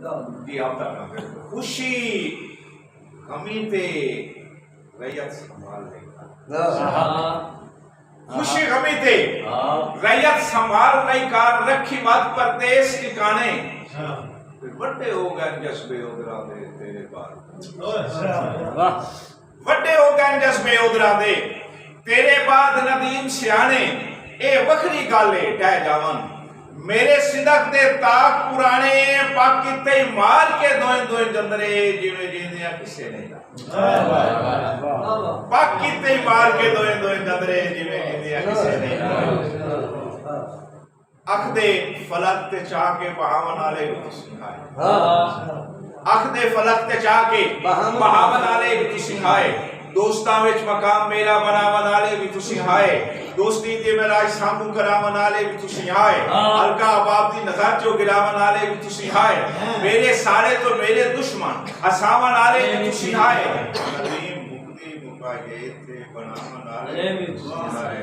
कि आप तक खुशी कमी ते रैयत संभाल लेगा खुशी गमी ते रैयत संभाल नहीं कार रखी मत परदेश ठिकाने वड्डे हो गए जज्बे उधरा दे तेरे बाद वड्डे हो गए जज्बे उधरा दे तेरे बाद नदीम सियाने ए वखरी गाले टह जावन मेरे सिदक दे ताक पुराने पाकी ते मार के दोए दोए जंदरे जिवे जींदिया किसे नहीं पाकी ते मार के दोए दोए जंदरे जिवे जींदिया किसे नहीं अख दे फलक ते चाह के बहावन आले भी सिखाए अख दे फलक ते चाह के बहावन आले भी सिखाए दोस्तां विच मकाम मेरा बनावन आले भी तुसी आए दोस्ती दे मेरा सामू करावन आले भी तुसी आए हल्का अबाब दी नजर चो गिरावन आले भी तुसी आए मेरे सारे तो मेरे दुश्मन हसावन आले भी तुसी आए नदीम मुक्ति मुकाए थे बनावन आले भी तुसी आए